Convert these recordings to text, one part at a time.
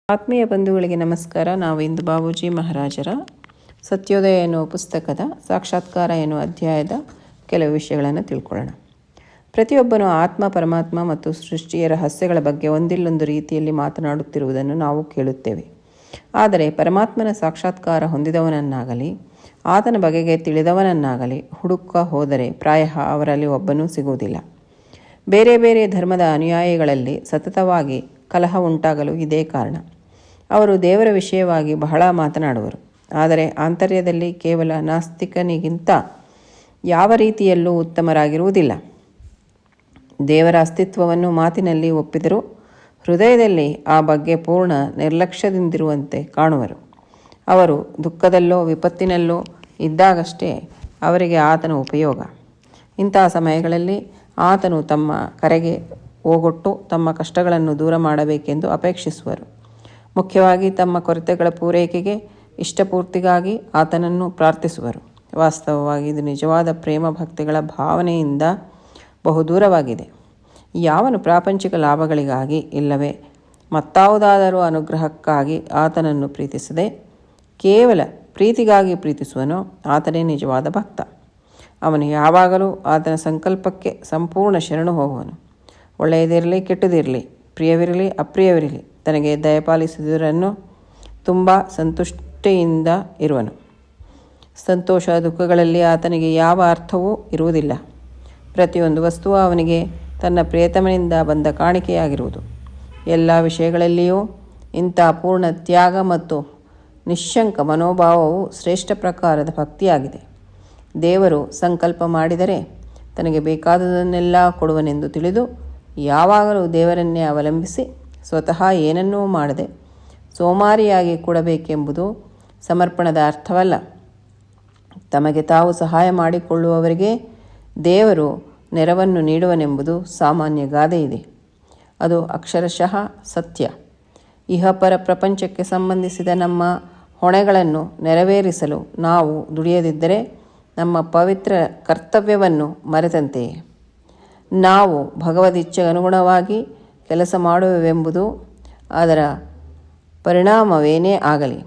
ಆತ್ಮೀಯ ಬಂಧುಗಳಿಗೆ ನಮಸ್ಕಾರ. ನಾವು ಇಂದು ಬಾಬೂಜಿ ಮಹಾರಾಜರ ಸತ್ಯೋದಯ ಎನ್ನುವ ಪುಸ್ತಕದ ಸಾಕ್ಷಾತ್ಕಾರ ಎನ್ನುವ ಅಧ್ಯಾಯದ ಕೆಲವು ವಿಷಯಗಳನ್ನು ತಿಳ್ಕೊಳ್ಳೋಣ. ಪ್ರತಿಯೊಬ್ಬನು ಆತ್ಮ, ಪರಮಾತ್ಮ ಮತ್ತು ಸೃಷ್ಟಿಯ ರಹಸ್ಯಗಳ ಬಗ್ಗೆ ಒಂದಿಲ್ಲೊಂದು ರೀತಿಯಲ್ಲಿ ಮಾತನಾಡುತ್ತಿರುವುದನ್ನು ನಾವು ಕೇಳುತ್ತೇವೆ. ಆದರೆ ಪರಮಾತ್ಮನ ಸಾಕ್ಷಾತ್ಕಾರ ಹೊಂದಿದವನನ್ನಾಗಲಿ ಆತನ ಬಗೆಗೆ ತಿಳಿದವನನ್ನಾಗಲಿ ಹುಡುಕ ಹೋದರೆ ಪ್ರಾಯಃ ಅವರಲ್ಲಿ ಒಬ್ಬನೂ ಸಿಗುವುದಿಲ್ಲ. ಬೇರೆ ಬೇರೆ ಧರ್ಮದ ಅನುಯಾಯಿಗಳಲ್ಲಿ ಸತತವಾಗಿ ಕಲಹ ಉಂಟಾಗಲು ಇದೇ ಕಾರಣ. ಅವರು ದೇವರ ವಿಷಯವಾಗಿ ಬಹಳ ಮಾತನಾಡುವರು, ಆದರೆ ಆಂತರ್ಯದಲ್ಲಿ ಕೇವಲ ನಾಸ್ತಿಕನಿಗಿಂತ ಯಾವ ರೀತಿಯಲ್ಲೂ ಉತ್ತಮರಾಗಿರುವುದಿಲ್ಲ. ದೇವರ ಅಸ್ತಿತ್ವವನ್ನು ಮಾತಿನಲ್ಲಿ ಒಪ್ಪಿದರೂ ಹೃದಯದಲ್ಲಿ ಆ ಬಗ್ಗೆ ಪೂರ್ಣ ನಿರ್ಲಕ್ಷ್ಯದಿಂದಿರುವಂತೆ ಕಾಣುವರು. ಅವರು ದುಃಖದಲ್ಲೋ ವಿಪತ್ತಿನಲ್ಲೋ ಇದ್ದಾಗಷ್ಟೇ ಅವರಿಗೆ ಆತನ ಉಪಯೋಗ. ಇಂತಹ ಸಮಯಗಳಲ್ಲಿ ಆತನು ತಮ್ಮ ಕರೆಗೆ ಓಗೊಟ್ಟು ತಮ್ಮ ಕಷ್ಟಗಳನ್ನು ದೂರ ಮಾಡಬೇಕೆಂದು ಅಪೇಕ್ಷಿಸುವರು. ಮುಖ್ಯವಾಗಿ ತಮ್ಮ ಕೊರತೆಗಳ ಪೂರೈಕೆಗೆ ಇಷ್ಟಪೂರ್ತಿಗಾಗಿ ಆತನನ್ನು ಪ್ರಾರ್ಥಿಸುವರು. ವಾಸ್ತವವಾಗಿ ಇದು ನಿಜವಾದ ಪ್ರೇಮ ಭಕ್ತಿಗಳ ಭಾವನೆಯಿಂದ ಬಹುದೂರವಾಗಿದೆ. ಯಾವನು ಪ್ರಾಪಂಚಿಕ ಲಾಭಗಳಿಗಾಗಿ ಇಲ್ಲವೇ ಮತ್ತಾವುದಾದರೂ ಅನುಗ್ರಹಕ್ಕಾಗಿ ಆತನನ್ನು ಪ್ರೀತಿಸದೆ ಕೇವಲ ಪ್ರೀತಿಗಾಗಿ ಪ್ರೀತಿಸುವನೋ ಆತನೇ ನಿಜವಾದ ಭಕ್ತ. ಅವನು ಯಾವಾಗಲೂ ಆತನ ಸಂಕಲ್ಪಕ್ಕೆ ಸಂಪೂರ್ಣ ಶರಣು ಹೋಗುವನು. ಒಳ್ಳೆಯದಿರಲಿ ಕೆಟ್ಟದಿರಲಿ, ಪ್ರಿಯವಿರಲಿ ಅಪ್ರಿಯವಿರಲಿ, ತನಗೆ ದಯಪಾಲಿಸಿದವರನ್ನು ತುಂಬ ಸಂತುಷ್ಟಿಯಿಂದ ಇರುವನು. ಸಂತೋಷ ದುಃಖಗಳಲ್ಲಿ ಆತನಿಗೆ ಯಾವ ಅರ್ಥವೂ ಇರುವುದಿಲ್ಲ. ಪ್ರತಿಯೊಂದು ವಸ್ತುವು ಅವನಿಗೆ ತನ್ನ ಪ್ರಿಯತಮನಿಂದ ಬಂದ ಕಾಣಿಕೆಯಾಗಿರುವುದು. ಎಲ್ಲ ವಿಷಯಗಳಲ್ಲಿಯೂ ಇಂಥ ಪೂರ್ಣ ತ್ಯಾಗ ಮತ್ತು ನಿಶ್ಶಂಕ ಮನೋಭಾವವು ಶ್ರೇಷ್ಠ ಪ್ರಕಾರದ ಭಕ್ತಿಯಾಗಿದೆ. ದೇವರು ಸಂಕಲ್ಪ ಮಾಡಿದರೆ ತನಗೆ ಬೇಕಾದುದನ್ನೆಲ್ಲ ಕೊಡುವನೆಂದು ತಿಳಿದು ಯಾವಾಗಲೂ ದೇವರನ್ನೇ ಅವಲಂಬಿಸಿ ಸ್ವತಃ ಏನನ್ನೂ ಮಾಡದೆ ಸೋಮಾರಿಯಾಗಿ ಕೊಡಬೇಕೆಂಬುದು ಸಮರ್ಪಣದ ಅರ್ಥವಲ್ಲ. ತಮಗೆ ತಾವು ಸಹಾಯ ಮಾಡಿಕೊಳ್ಳುವವರಿಗೆ ದೇವರು ನೆರವನ್ನು ನೀಡುವನೆಂಬುದು ಸಾಮಾನ್ಯ ಗಾದೆ ಇದೆ. ಅದು ಅಕ್ಷರಶಃ ಸತ್ಯ. ಇಹಪರ ಪ್ರಪಂಚಕ್ಕೆ ಸಂಬಂಧಿಸಿದ ನಮ್ಮ ಹೊಣೆಗಳನ್ನು ನೆರವೇರಿಸಲು ನಾವು ದುಡಿಯದಿದ್ದರೆ ನಮ್ಮ ಪವಿತ್ರ ಕರ್ತವ್ಯವನ್ನು ಮರೆತಂತೆಯೇ. ನಾವು ಭಗವದಿಚ್ಛೆಗೆ ಅನುಗುಣವಾಗಿ ಕೆಲಸ ಮಾಡುವೆವೆಂಬುದು ಅದರ ಪರಿಣಾಮವೇನೇ ಆಗಲಿ.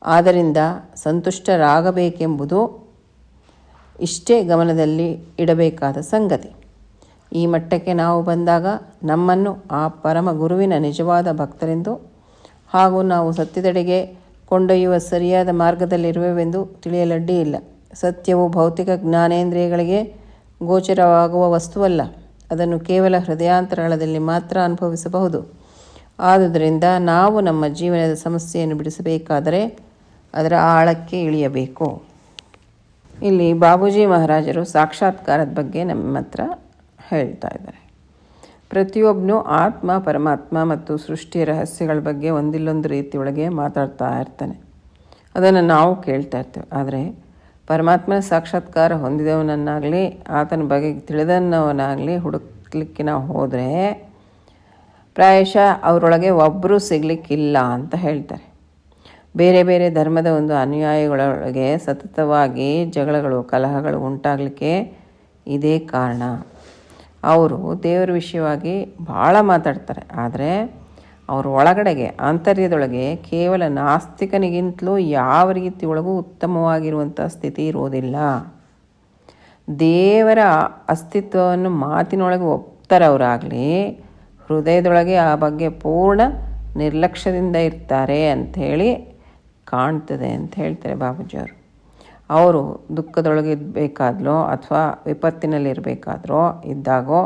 ಆದ್ದರಿಂದ ಸಂತುಷ್ಟರಾಗಬೇಕೆಂಬುದು ಇಷ್ಟೇ ಗಮನದಲ್ಲಿ ಇಡಬೇಕಾದ ಸಂಗತಿ. ಈ ಮಟ್ಟಕ್ಕೆ ನಾವು ಬಂದಾಗ ನಮ್ಮನ್ನು ಆ ಪರಮ ಗುರುವಿನ ನಿಜವಾದ ಭಕ್ತರೆಂದು ಹಾಗೂ ನಾವು ಸತ್ಯದೆಡೆಗೆ ಕೊಂಡೊಯ್ಯುವ ಸರಿಯಾದ ಮಾರ್ಗದಲ್ಲಿರುವೆವೆಂದು ತಿಳಿಯಲಡ್ಡಿ ಇಲ್ಲ. ಸತ್ಯವು ಭೌತಿಕ ಜ್ಞಾನೇಂದ್ರಿಯಗಳಿಗೆ ಗೋಚರವಾಗುವ ವಸ್ತುವಲ್ಲ. ಅದನ್ನು ಕೇವಲ ಹೃದಯಾಂತರಾಳದಲ್ಲಿ ಮಾತ್ರ ಅನುಭವಿಸಬಹುದು. ಆದುದರಿಂದ ನಾವು ನಮ್ಮ ಜೀವನದ ಸಮಸ್ಯೆಯನ್ನು ಬಿಡಿಸಬೇಕಾದರೆ ಅದರ ಆಳಕ್ಕೆ ಇಳಿಯಬೇಕು. ಇಲ್ಲಿ ಬಾಬೂಜಿ ಮಹಾರಾಜರು ಸಾಕ್ಷಾತ್ಕಾರದ ಬಗ್ಗೆ ನಮ್ಮ ಹತ್ರ ಹೇಳ್ತಾ ಇದ್ದಾರೆ. ಪ್ರತಿಯೊಬ್ಬನು ಆತ್ಮ, ಪರಮಾತ್ಮ ಮತ್ತು ಸೃಷ್ಟಿಯ ರಹಸ್ಯಗಳ ಬಗ್ಗೆ ಒಂದಿಲ್ಲೊಂದು ರೀತಿಯೊಳಗೆ ಮಾತಾಡ್ತಾ ಇರ್ತಾನೆ. ಅದನ್ನು ನಾವು ಕೇಳ್ತಾ ಇರ್ತೇವೆ. ಆದರೆ ಪರಮಾತ್ಮನ ಸಾಕ್ಷಾತ್ಕಾರ ಹೊಂದಿದವನನ್ನಾಗಲಿ ಆತನ ಬಗ್ಗೆ ತಿಳಿದವನಾಗಲಿ ಹುಡುಕ್ಲಿಕ್ಕೆ ನಾವು ಹೋದರೆ ಪ್ರಾಯಶಃ ಅವರೊಳಗೆ ಒಬ್ಬರೂ ಸಿಗಲಿಕ್ಕಿಲ್ಲ ಅಂತ ಹೇಳ್ತಾರೆ. ಬೇರೆ ಬೇರೆ ಧರ್ಮದ ಒಂದು ಅನುಯಾಯಿಗಳೊಳಗೆ ಸತತವಾಗಿ ಜಗಳಗಳು, ಕಲಹಗಳು ಉಂಟಾಗಲಿಕ್ಕೆ ಇದೇ ಕಾರಣ. ಅವರು ದೇವರ ವಿಷಯವಾಗಿ ಭಾಳ ಮಾತಾಡ್ತಾರೆ, ಆದರೆ ಅವ್ರ ಒಳಗಡೆಗೆ ಆಂತರ್ಯದೊಳಗೆ ಕೇವಲ ನಾಸ್ತಿಕನಿಗಿಂತಲೂ ಯಾವ ರೀತಿಯೊಳಗೂ ಉತ್ತಮವಾಗಿರುವಂಥ ಸ್ಥಿತಿ ಇರೋದಿಲ್ಲ. ದೇವರ ಅಸ್ತಿತ್ವವನ್ನು ಮಾತಿನೊಳಗೆ ಒಪ್ತಾರವರಾಗಲಿ ಹೃದಯದೊಳಗೆ ಆ ಬಗ್ಗೆ ಪೂರ್ಣ ನಿರ್ಲಕ್ಷ್ಯದಿಂದ ಇರ್ತಾರೆ ಅಂಥೇಳಿ ಕಾಣ್ತದೆ ಅಂತ ಹೇಳ್ತಾರೆ ಬಾಬೂಜಿಯವರು. ಅವರು ದುಃಖದೊಳಗೆ ಇರಬೇಕಾದ್ಲೋ ಅಥವಾ ವಿಪತ್ತಿನಲ್ಲಿರಬೇಕಾದ್ರೋ ಇದ್ದಾಗೋ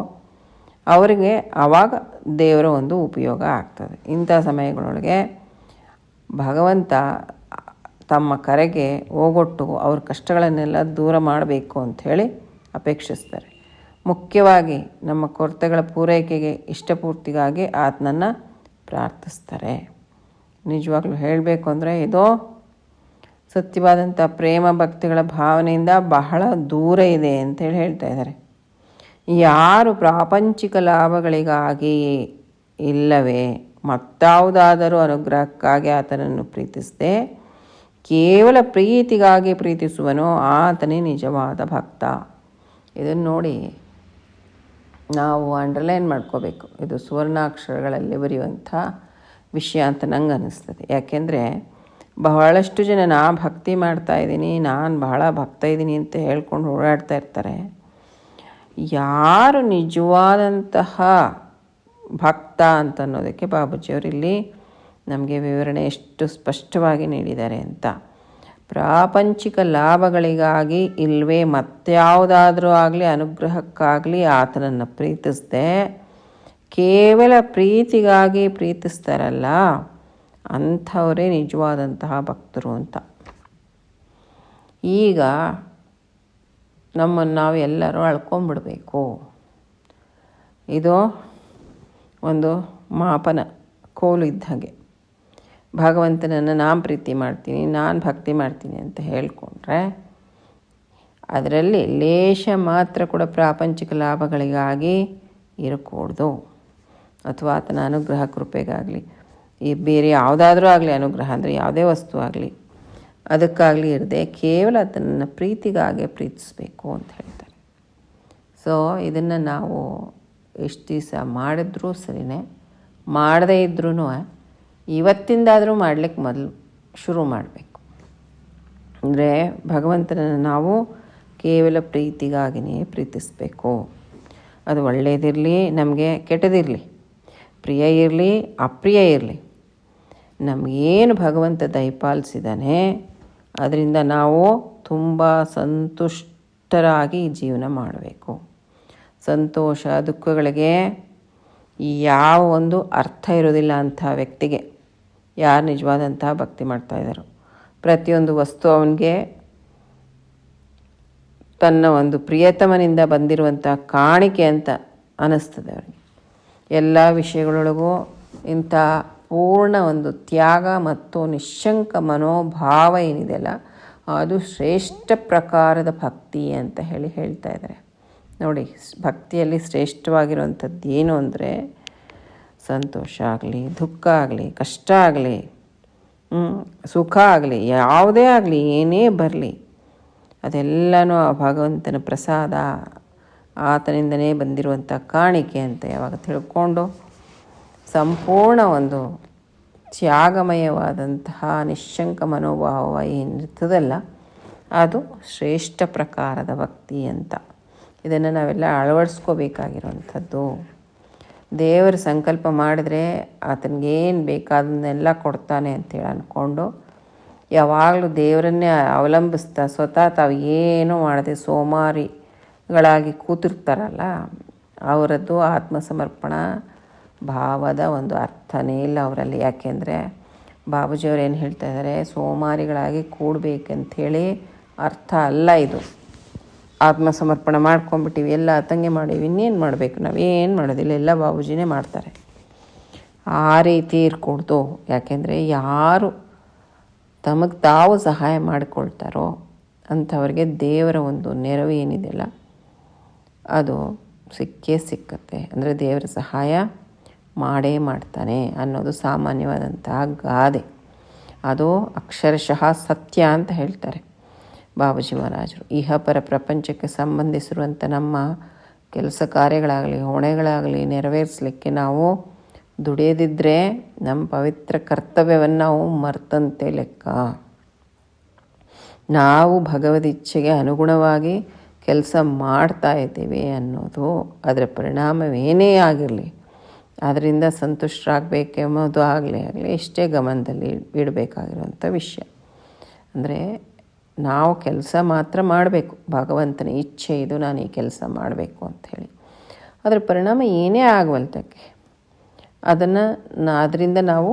ಅವರಿಗೆ ಆವಾಗ ದೇವರ ಒಂದು ಉಪಯೋಗ ಆಗ್ತದೆ. ಇಂಥ ಸಮಯಗಳೊಳಗೆ ಭಗವಂತ ತಮ್ಮ ಕರೆಗೆ ಓಗೊಟ್ಟು ಅವ್ರ ಕಷ್ಟಗಳನ್ನೆಲ್ಲ ದೂರ ಮಾಡಬೇಕು ಅಂಥೇಳಿ ಅಪೇಕ್ಷಿಸ್ತಾರೆ. ಮುಖ್ಯವಾಗಿ ನಮ್ಮ ಕೊರತೆಗಳ ಪೂರೈಕೆಗೆ ಇಷ್ಟಪೂರ್ತಿಗಾಗಿ ಆತನನ್ನು ಪ್ರಾರ್ಥಿಸ್ತಾರೆ. ನಿಜವಾಗ್ಲೂ ಹೇಳಬೇಕು ಅಂದರೆ ಇದು ಸತ್ಯವಾದಂಥ ಪ್ರೇಮ ಭಕ್ತಿಗಳ ಭಾವನೆಯಿಂದ ಬಹಳ ದೂರ ಇದೆ ಅಂತೇಳಿ ಹೇಳ್ತಾ ಇದ್ದಾರೆ. ಯಾರು ಪ್ರಾಪಂಚಿಕ ಲಾಭಗಳಿಗಾಗಿ ಇಲ್ಲವೇ ಮತ್ತಾವುದಾದರೂ ಅನುಗ್ರಹಕ್ಕಾಗಿ ಆತನನ್ನು ಪ್ರೀತಿಸದೆ ಕೇವಲ ಪ್ರೀತಿಗಾಗಿ ಪ್ರೀತಿಸುವನೋ ಆತನೇ ನಿಜವಾದ ಭಕ್ತ. ಇದನ್ನು ನೋಡಿ ನಾವು ಅಂಡರ್ಲೈನ್ ಮಾಡ್ಕೋಬೇಕು. ಇದು ಸುವರ್ಣಾಕ್ಷರಗಳಲ್ಲಿ ಬರೆಯುವಂಥ ವಿಷಯ ಅಂತ ನಂಗೆ ಅನ್ನಿಸ್ತದೆ. ಯಾಕೆಂದರೆ ಬಹಳಷ್ಟು ಜನ ಭಕ್ತಿ ಮಾಡ್ತಾಯಿದ್ದೀನಿ, ನಾನು ಬಹಳ ಭಕ್ತ ಇದ್ದೀನಿ ಅಂತ ಹೇಳ್ಕೊಂಡು ಓಡಾಡ್ತಾ ಇರ್ತಾರೆ. ಯಾರು ನಿಜವಾದಂತಹ ಭಕ್ತ ಅಂತ ಅನ್ನೋದಕ್ಕೆ ಬಾಬೂಜಿಯವರಿಲ್ಲಿ ನಮಗೆ ವಿವರಣೆ ಎಷ್ಟು ಸ್ಪಷ್ಟವಾಗಿ ನೀಡಿದ್ದಾರೆ ಅಂತ. ಪ್ರಾಪಂಚಿಕ ಲಾಭಗಳಿಗಾಗಿ ಇಲ್ಲವೇ ಮತ್ಯಾವುದಾದ್ರೂ ಆಗಲಿ ಅನುಗ್ರಹಕ್ಕಾಗಲಿ ಆತನನ್ನು ಪ್ರೀತಿಸದೆ ಕೇವಲ ಪ್ರೀತಿಗಾಗಿ ಪ್ರೀತಿಸ್ತಾರಲ್ಲ, ಅಂಥವರೇ ನಿಜವಾದಂತಹ ಭಕ್ತರು ಅಂತ. ಈಗ ನಮ್ಮನ್ನು ನಾವು ಎಲ್ಲರೂ ಅಳ್ಕೊಂಬಿಡ್ಬೇಕು. ಇದು ಒಂದು ಮಾಪನ ಕೋಲು ಇದ್ದ ಹಾಗೆ. ಭಗವಂತನನ್ನು ನಾನು ಪ್ರೀತಿ ಮಾಡ್ತೀನಿ, ನಾನು ಭಕ್ತಿ ಮಾಡ್ತೀನಿ ಅಂತ ಹೇಳಿಕೊಂಡ್ರೆ ಅದರಲ್ಲಿ ಲೇಷ ಮಾತ್ರ ಕೂಡ ಪ್ರಾಪಂಚಿಕ ಲಾಭಗಳಿಗಾಗಿ ಇರಕೂಡ್ದು, ಅಥವಾ ಆತನ ಅನುಗ್ರಹ ಕೃಪೆಗಾಗಲಿ, ಈ ಬೇರೆ ಯಾವುದಾದ್ರೂ ಆಗಲಿ, ಅನುಗ್ರಹ ಅಂದರೆ ಯಾವುದೇ ವಸ್ತು ಆಗಲಿ ಅದಕ್ಕಾಗಲಿ ಇರದೆ ಕೇವಲ ಆತನನ್ನು ಪ್ರೀತಿಗಾಗೆ ಪ್ರೀತಿಸಬೇಕು ಅಂತ ಹೇಳ್ತಾರೆ. ಸೊ ಇದನ್ನು ನಾವು ಎಷ್ಟು ದಿವಸ ಮಾಡಿದ್ರೂ ಸರಿಯೇ, ಮಾಡದೇ ಇದ್ರೂ ಇವತ್ತಿಂದಾದರೂ ಮಾಡಲಿಕ್ಕೆ ಮೊದಲು ಶುರು ಮಾಡಬೇಕು. ಅಂದರೆ ಭಗವಂತನನ್ನು ನಾವು ಕೇವಲ ಪ್ರೀತಿಗಾಗಿಯೇ ಪ್ರೀತಿಸಬೇಕು. ಅದು ಒಳ್ಳೆಯದಿರಲಿ, ನಮಗೆ ಕೆಟ್ಟದಿರಲಿ, ಪ್ರಿಯ ಇರಲಿ, ಅಪ್ರಿಯ ಇರಲಿ, ನಮಗೇನು ಭಗವಂತ ದಯಪಾಲಿಸಿದ್ದಾನೆ ಅದರಿಂದ ನಾವು ತುಂಬ ಸಂತುಷ್ಟರಾಗಿ ಜೀವನ ಮಾಡಬೇಕು. ಸಂತೋಷ ದುಃಖಗಳಿಗೆ ಯಾವ ಒಂದು ಅರ್ಥ ಇರೋದಿಲ್ಲ ಅಂಥ ವ್ಯಕ್ತಿಗೆ, ಯಾರು ನಿಜವಾದಂತಹ ಭಕ್ತಿ ಮಾಡ್ತಾಯಿದ್ದಾರೋ. ಪ್ರತಿಯೊಂದು ವಸ್ತು ಅವನಿಗೆ ತನ್ನ ಒಂದು ಪ್ರಿಯತಮನಿಂದ ಬಂದಿರುವಂಥ ಕಾಣಿಕೆ ಅಂತ ಅನ್ನಿಸ್ತದೆ ಅವರಿಗೆ. ಎಲ್ಲ ವಿಷಯಗಳೊಳಗೂ ಇಂಥ ಪೂರ್ಣ ಒಂದು ತ್ಯಾಗ ಮತ್ತು ನಿಶ್ಶಂಕ ಮನೋಭಾವ ಏನಿದೆಯಲ್ಲ, ಅದು ಶ್ರೇಷ್ಠ ಪ್ರಕಾರದ ಭಕ್ತಿ ಅಂತ ಹೇಳ್ತಾ ಇದ್ದಾರೆ. ನೋಡಿ, ಭಕ್ತಿಯಲ್ಲಿ ಶ್ರೇಷ್ಠವಾಗಿರುವಂಥದ್ದು ಏನು ಅಂದರೆ ಸಂತೋಷ ಆಗಲಿ, ದುಃಖ ಆಗಲಿ, ಕಷ್ಟ ಆಗಲಿ, ಸುಖ ಆಗಲಿ, ಯಾವುದೇ ಆಗಲಿ, ಏನೇ ಬರಲಿ ಅದೆಲ್ಲನೂ ಆ ಭಗವಂತನ ಪ್ರಸಾದ, ಆತನಿಂದನೇ ಬಂದಿರುವಂಥ ಕಾಣಿಕೆ ಅಂತ ಯಾವಾಗ ತಿಳ್ಕೊಂಡು ಸಂಪೂರ್ಣ ಒಂದು ತ್ಯಾಗಮಯವಾದಂತಹ ನಿಶ್ಶಂಕ ಮನೋಭಾವ ಏನಿರ್ತದಲ್ಲ, ಅದು ಶ್ರೇಷ್ಠ ಪ್ರಕಾರದ ಭಕ್ತಿ ಅಂತ. ಇದನ್ನು ನಾವೆಲ್ಲ ಅಳವಡಿಸ್ಕೋಬೇಕಾಗಿರುವಂಥದ್ದು. ದೇವರು ಸಂಕಲ್ಪ ಮಾಡಿದ್ರೆ ಆತನಿಗೇನು ಬೇಕಾದನ್ನೆಲ್ಲ ಕೊಡ್ತಾನೆ ಅಂತೇಳಿ ಅಂದ್ಕೊಂಡು ಯಾವಾಗಲೂ ದೇವರನ್ನೇ ಅವಲಂಬಿಸ್ತಾ ಸ್ವತಃ ತಾವು ಏನೂ ಮಾಡದೆ ಸೋಮಾರಿಗಳಾಗಿ ಕೂತಿರ್ತಾರಲ್ಲ, ಅವರದ್ದು ಆತ್ಮಸಮರ್ಪಣ ಭಾವದ ಒಂದು ಅರ್ಥನೇ ಇಲ್ಲ ಅವರಲ್ಲಿ. ಯಾಕೆಂದರೆ ಬಾಬೂಜಿಯವ್ರು ಏನು ಹೇಳ್ತಾ ಇದ್ದಾರೆ, ಸೋಮಾರಿಗಳಾಗಿ ಕೂಡಬೇಕಂಥೇಳಿ ಅರ್ಥ ಅಲ್ಲ ಇದು. ಆತ್ಮಸಮರ್ಪಣೆ ಮಾಡ್ಕೊಂಡ್ಬಿಟ್ಟಿವಿ, ಎಲ್ಲ ತಂಗೆ ಮಾಡೀವಿ, ಇನ್ನೇನು ಮಾಡಬೇಕು, ನಾವೇನು ಮಾಡೋದಿಲ್ಲ, ಎಲ್ಲ ಬಾಬೂಜಿನೇ ಮಾಡ್ತಾರೆ. ಆ ರೀತಿ ಇರ್ಕೊಡ್ದು. ಯಾಕೆಂದರೆ ಯಾರು ತಮಗೆ ತಾವು ಸಹಾಯ ಮಾಡಿಕೊಳ್ತಾರೋ ಅಂಥವ್ರಿಗೆ ದೇವರ ಒಂದು ನೆರವು ಏನಿದೆಯಲ್ಲ ಅದು ಸಿಕ್ಕೇ ಸಿಕ್ಕತ್ತೆ. ಅಂದರೆ ದೇವರ ಸಹಾಯ ಮಾಡೇ ಮಾಡ್ತಾನೆ ಅನ್ನೋದು ಸಾಮಾನ್ಯವಾದಂತಹ ಗಾದೆ. ಅದು ಅಕ್ಷರಶಃ ಸತ್ಯ ಅಂತ ಹೇಳ್ತಾರೆ ಬಾಬೂಜಿ ಮಹಾರಾಜರು. ಇಹಪರ ಪ್ರಪಂಚಕ್ಕೆ ಸಂಬಂಧಿಸಿರುವಂಥ ನಮ್ಮ ಕೆಲಸ ಕಾರ್ಯಗಳಾಗಲಿ ಹೊಣೆಗಳಾಗಲಿ ನೆರವೇರಿಸಲಿಕ್ಕೆ ನಾವು ದುಡಿಯದಿದ್ದರೆ ನಮ್ಮ ಪವಿತ್ರ ಕರ್ತವ್ಯವನ್ನು ನಾವು ಮರ್ತಂತೆ ಲೆಕ್ಕ. ನಾವು ಭಗವದಿಚ್ಛೆಗೆ ಅನುಗುಣವಾಗಿ ಕೆಲಸ ಮಾಡ್ತಾ ಇದ್ದೀವಿ ಅನ್ನೋದು, ಅದರ ಪರಿಣಾಮವೇನೇ ಆಗಿರಲಿ ಅದರಿಂದ ಸಂತುಷ್ಟರಾಗಬೇಕೆಂಬುದು ಆಗಲಿ ಇಷ್ಟೇ ಗಮನದಲ್ಲಿ ಇಡಬೇಕಾಗಿರುವಂಥ ವಿಷಯ. ಅಂದರೆ ನಾವು ಕೆಲಸ ಮಾತ್ರ ಮಾಡಬೇಕು, ಭಗವಂತನ ಇಚ್ಛೆ ಇದು, ನಾನು ಈ ಕೆಲಸ ಮಾಡಬೇಕು ಅಂಥೇಳಿ. ಅದರ ಪರಿಣಾಮ ಏನೇ ಆಗವಲ್ತಕ್ಕೆ ಅದರಿಂದ ನಾವು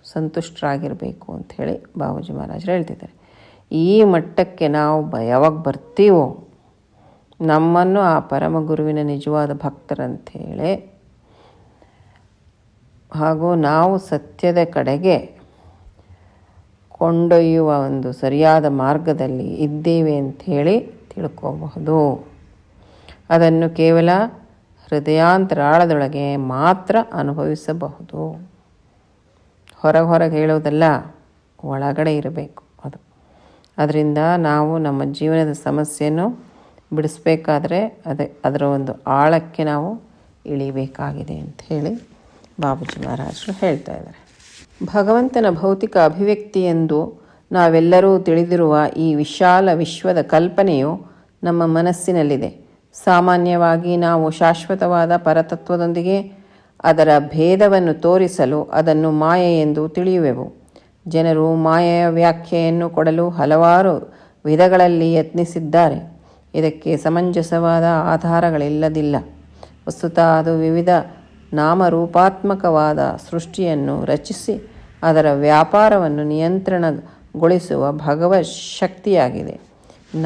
ಸಂತುಷ್ಟರಾಗಿರಬೇಕು ಅಂಥೇಳಿ ಬಾಬೂಜಿ ಮಹಾರಾಜರು ಹೇಳ್ತಿದ್ದಾರೆ. ಈ ಮಟ್ಟಕ್ಕೆ ನಾವು ಯಾವಾಗ ಬರ್ತೀವೋ ನಮ್ಮನ್ನು ಆ ಪರಮ ಗುರುವಿನ ನಿಜವಾದ ಭಕ್ತರಂಥೇಳಿ ಹಾಗೂ ನಾವು ಸತ್ಯದ ಕಡೆಗೆ ಕೊಂಡೊಯ್ಯುವ ಒಂದು ಸರಿಯಾದ ಮಾರ್ಗದಲ್ಲಿ ಇದ್ದೇವೆ ಅಂಥೇಳಿ ತಿಳ್ಕೋಬಹುದು. ಅದನ್ನು ಕೇವಲ ಹೃದಯಾಂತರಾಳದೊಳಗೆ ಮಾತ್ರ ಅನುಭವಿಸಬಹುದು. ಹೊರಗೆ ಹೇಳೋದಲ್ಲ, ಒಳಗಡೆ ಇರಬೇಕು ಅದು. ಅದರಿಂದ ನಾವು ನಮ್ಮ ಜೀವನದ ಸಮಸ್ಯೆಯನ್ನು ಬಿಡಿಸ್ಬೇಕಾದ್ರೆ ಅದರ ಒಂದು ಆಳಕ್ಕೆ ನಾವು ಇಳಿಬೇಕಾಗಿದೆ ಅಂಥೇಳಿ ಬಾಬೂಜಿ ಮಹಾರಾಜರು ಹೇಳ್ತಾ ಇದ್ದಾರೆ. ಭಗವಂತನ ಭೌತಿಕ ಅಭಿವ್ಯಕ್ತಿ ಎಂದು ನಾವೆಲ್ಲರೂ ತಿಳಿದಿರುವ ಈ ವಿಶಾಲ ವಿಶ್ವದ ಕಲ್ಪನೆಯು ನಮ್ಮ ಮನಸ್ಸಿನಲ್ಲಿದೆ. ಸಾಮಾನ್ಯವಾಗಿ ನಾವು ಶಾಶ್ವತವಾದ ಪರತತ್ವದೊಂದಿಗೆ ಅದರ ಭೇದವನ್ನು ತೋರಿಸಲು ಅದನ್ನು ಮಾಯೆ ಎಂದು ತಿಳಿಯುವೆವು. ಜನರು ಮಾಯೆಯ ವ್ಯಾಖ್ಯೆಯನ್ನು ಕೊಡಲು ಹಲವಾರು ವಿಧಗಳಲ್ಲಿ ಯತ್ನಿಸಿದ್ದಾರೆ. ಇದಕ್ಕೆ ಸಮಂಜಸವಾದ ಆಧಾರಗಳಿಲ್ಲದಿಲ್ಲ. ವಸ್ತುತಃ ಅದು ವಿವಿಧ ನಾಮರೂಪಾತ್ಮಕವಾದ ಸೃಷ್ಟಿಯನ್ನು ರಚಿಸಿ ಅದರ ವ್ಯಾಪಾರವನ್ನು ನಿಯಂತ್ರಣಗೊಳಿಸುವ ಭಗವತ್ ಶಕ್ತಿಯಾಗಿದೆ.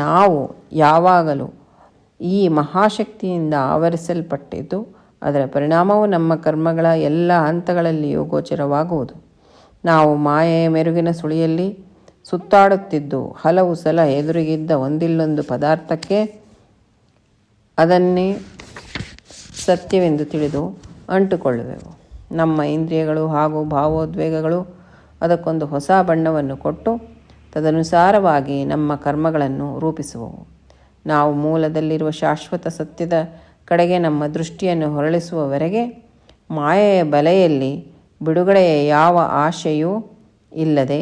ನಾವು ಯಾವಾಗಲೂ ಈ ಮಹಾಶಕ್ತಿಯಿಂದ ಆವರಿಸಲ್ಪಟ್ಟಿದ್ದು ಅದರ ಪರಿಣಾಮವು ನಮ್ಮ ಕರ್ಮಗಳ ಎಲ್ಲ ಹಂತಗಳಲ್ಲಿಯೂ ಗೋಚರವಾಗುವುದು. ನಾವು ಮಾಯೆಯ ಮೆರುಗಿನ ಸುಳಿಯಲ್ಲಿ ಸುತ್ತಾಡುತ್ತಿದ್ದು ಹಲವು ಸಲ ಎದುರಿಗಿದ್ದ ಒಂದಿಲ್ಲೊಂದು ಪದಾರ್ಥಕ್ಕೆ ಅದನ್ನೇ ಸತ್ಯವೆಂದು ತಿಳಿದು ಅಂಟುಕೊಳ್ಳುವೆವು. ನಮ್ಮ ಇಂದ್ರಿಯಗಳು ಹಾಗೂ ಭಾವೋದ್ವೇಗಗಳು ಅದಕ್ಕೊಂದು ಹೊಸ ಬಣ್ಣವನ್ನು ಕೊಟ್ಟು ತದನುಸಾರವಾಗಿ ನಮ್ಮ ಕರ್ಮಗಳನ್ನು ರೂಪಿಸುವವು. ನಾವು ಮೂಲದಲ್ಲಿರುವ ಶಾಶ್ವತ ಸತ್ಯದ ಕಡೆಗೆ ನಮ್ಮ ದೃಷ್ಟಿಯನ್ನು ಹೊರಳಿಸುವವರೆಗೆ ಮಾಯೆಯ ಬಲೆಯಲ್ಲಿ ಬಿಡುಗಡೆಯ ಯಾವ ಆಶೆಯೂ ಇಲ್ಲದೆ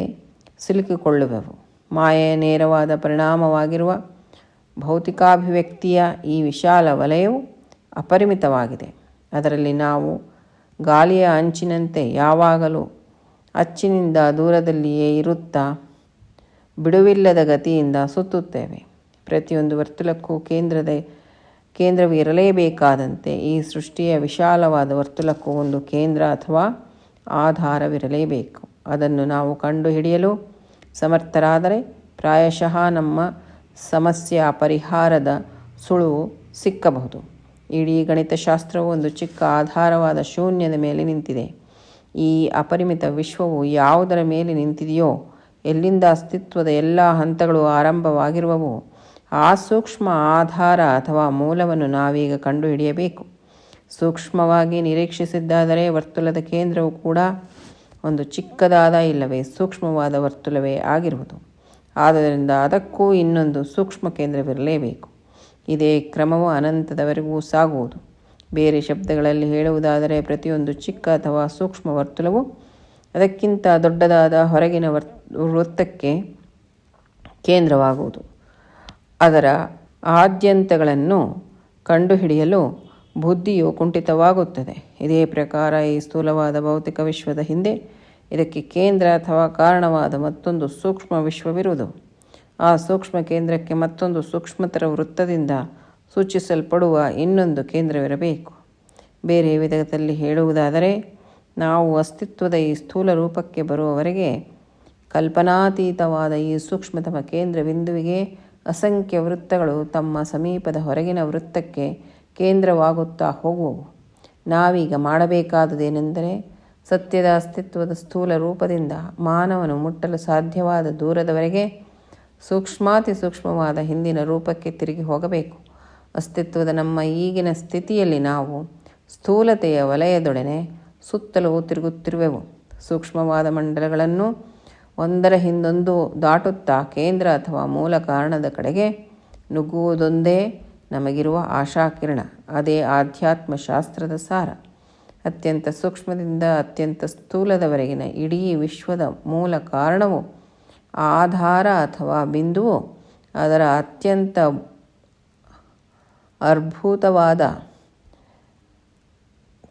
ಸಿಲುಕಿಕೊಳ್ಳುವೆವು. ಮಾಯೆಯ ನೇರವಾದ ಪರಿಣಾಮವಾಗಿರುವ ಭೌತಿಕಾಭಿವ್ಯಕ್ತಿಯ ಈ ವಿಶಾಲ ವಲಯವು ಅಪರಿಮಿತವಾಗಿದೆ. ಅದರಲ್ಲಿ ನಾವು ಗಾಳಿಯ ಅಂಚಿನಂತೆ ಯಾವಾಗಲೂ ಅಚ್ಚಿನಿಂದ ದೂರದಲ್ಲಿಯೇ ಇರುತ್ತಾ ಬಿಡುವಿಲ್ಲದ ಗತಿಯಿಂದ ಸುತ್ತುತ್ತೇವೆ. ಪ್ರತಿಯೊಂದು ವರ್ತುಲಕ್ಕೂ ಕೇಂದ್ರವಿರಲೇಬೇಕಾದಂತೆ ಈ ಸೃಷ್ಟಿಯ ವಿಶಾಲವಾದ ವರ್ತುಲಕ್ಕೂ ಒಂದು ಕೇಂದ್ರ ಅಥವಾ ಆಧಾರವಿರಲೇಬೇಕು. ಅದನ್ನು ನಾವು ಕಂಡುಹಿಡಿಯಲು ಸಮರ್ಥರಾದರೆ ಪ್ರಾಯಶಃ ನಮ್ಮ ಸಮಸ್ಯೆಯ ಪರಿಹಾರದ ಸುಳುವು ಸಿಕ್ಕಬಹುದು. ಇಡೀ ಗಣಿತಶಾಸ್ತ್ರವು ಒಂದು ಚಿಕ್ಕ ಆಧಾರವಾದ ಶೂನ್ಯದ ಮೇಲೆ ನಿಂತಿದೆ. ಈ ಅಪರಿಮಿತ ವಿಶ್ವವು ಯಾವುದರ ಮೇಲೆ ನಿಂತಿದೆಯೋ, ಎಲ್ಲಿಂದ ಅಸ್ತಿತ್ವದ ಎಲ್ಲ ಹಂತಗಳು ಆರಂಭವಾಗಿರುವವೋ ಆ ಸೂಕ್ಷ್ಮ ಆಧಾರ ಅಥವಾ ಮೂಲವನ್ನು ನಾವೀಗ ಕಂಡುಹಿಡಿಯಬೇಕು. ಸೂಕ್ಷ್ಮವಾಗಿ ನಿರೀಕ್ಷಿಸಿದ್ದಾದರೆ ವರ್ತುಲದ ಕೇಂದ್ರವು ಕೂಡ ಒಂದು ಚಿಕ್ಕದಾದ ಇಲ್ಲವೇ ಸೂಕ್ಷ್ಮವಾದ ವರ್ತುಲವೇ ಆಗಿರುವುದು. ಆದ್ದರಿಂದ ಅದಕ್ಕೂ ಇನ್ನೊಂದು ಸೂಕ್ಷ್ಮ ಕೇಂದ್ರವಿರಲೇಬೇಕು. ಇದೇ ಕ್ರಮವು ಅನಂತದವರೆಗೂ ಸಾಗುವುದು. ಬೇರೆ ಶಬ್ದಗಳಲ್ಲಿ ಹೇಳುವುದಾದರೆ ಪ್ರತಿಯೊಂದು ಚಿಕ್ಕ ಅಥವಾ ಸೂಕ್ಷ್ಮ ವರ್ತುಲವು ಅದಕ್ಕಿಂತ ದೊಡ್ಡದಾದ ಹೊರಗಿನ ವೃತ್ತಕ್ಕೆ ಕೇಂದ್ರವಾಗುವುದು. ಅದರ ಆದ್ಯಂತಗಳನ್ನು ಕಂಡುಹಿಡಿಯಲು ಬುದ್ಧಿಯು ಕುಂಠಿತವಾಗುತ್ತದೆ. ಇದೇ ಪ್ರಕಾರ ಈ ಸ್ಥೂಲವಾದ ಭೌತಿಕ ವಿಶ್ವದ ಹಿಂದೆ ಇದಕ್ಕೆ ಕೇಂದ್ರ ಅಥವಾ ಕಾರಣವಾದ ಮತ್ತೊಂದು ಸೂಕ್ಷ್ಮ ವಿಶ್ವವಿರುವುದು. ಆ ಸೂಕ್ಷ್ಮ ಕೇಂದ್ರಕ್ಕೆ ಮತ್ತೊಂದು ಸೂಕ್ಷ್ಮತರ ವೃತ್ತದಿಂದ ಸೂಚಿಸಲ್ಪಡುವ ಇನ್ನೊಂದು ಕೇಂದ್ರವಿರಬೇಕು. ಬೇರೆ ವಿಧದಲ್ಲಿ ಹೇಳುವುದಾದರೆ ನಾವು ಅಸ್ತಿತ್ವದ ಈ ಸ್ಥೂಲ ರೂಪಕ್ಕೆ ಬರುವವರೆಗೆ ಕಲ್ಪನಾತೀತವಾದ ಈ ಸೂಕ್ಷ್ಮತಮ ಕೇಂದ್ರ ಬಿಂದುವಿಗೆ ಅಸಂಖ್ಯ ವೃತ್ತಗಳು ತಮ್ಮ ಸಮೀಪದ ಹೊರಗಿನ ವೃತ್ತಕ್ಕೆ ಕೇಂದ್ರವಾಗುತ್ತಾ ಹೋಗುವವು. ನಾವೀಗ ಮಾಡಬೇಕಾದುದೇನೆಂದರೆ ಸತ್ಯದ ಅಸ್ತಿತ್ವದ ಸ್ಥೂಲ ರೂಪದಿಂದ ಮಾನವನು ಮುಟ್ಟಲು ಸಾಧ್ಯವಾದ ದೂರದವರೆಗೆ ಸೂಕ್ಷ್ಮಾತಿ ಸೂಕ್ಷ್ಮವಾದ ಹಿಂದಿನ ರೂಪಕ್ಕೆ ತಿರುಗಿ ಹೋಗಬೇಕು. ಅಸ್ತಿತ್ವದ ನಮ್ಮ ಈಗಿನ ಸ್ಥಿತಿಯಲ್ಲಿ ನಾವು ಸ್ಥೂಲತೆಯ ವಲಯದೊಡನೆ ಸುತ್ತಲೂ ತಿರುಗುತ್ತಿರುವೆವು. ಸೂಕ್ಷ್ಮವಾದ ಮಂಡಲಗಳನ್ನು ಒಂದರ ಹಿಂದೊಂದು ದಾಟುತ್ತಾ ಕೇಂದ್ರ ಅಥವಾ ಮೂಲ ಕಾರಣದ ಕಡೆಗೆ ನುಗ್ಗುವುದೊಂದೇ ನಮಗಿರುವ ಆಶಾಕಿರಣ. ಅದೇ ಆಧ್ಯಾತ್ಮ ಶಾಸ್ತ್ರದ ಸಾರ. ಅತ್ಯಂತ ಸೂಕ್ಷ್ಮದಿಂದ ಅತ್ಯಂತ ಸ್ಥೂಲದವರೆಗಿನ ಇಡೀ ವಿಶ್ವದ ಮೂಲ ಕಾರಣವು ಆಧಾರ ಅಥವಾ ಬಿಂದುವು ಅದರ ಅತ್ಯಂತ ಅದ್ಭುತವಾದ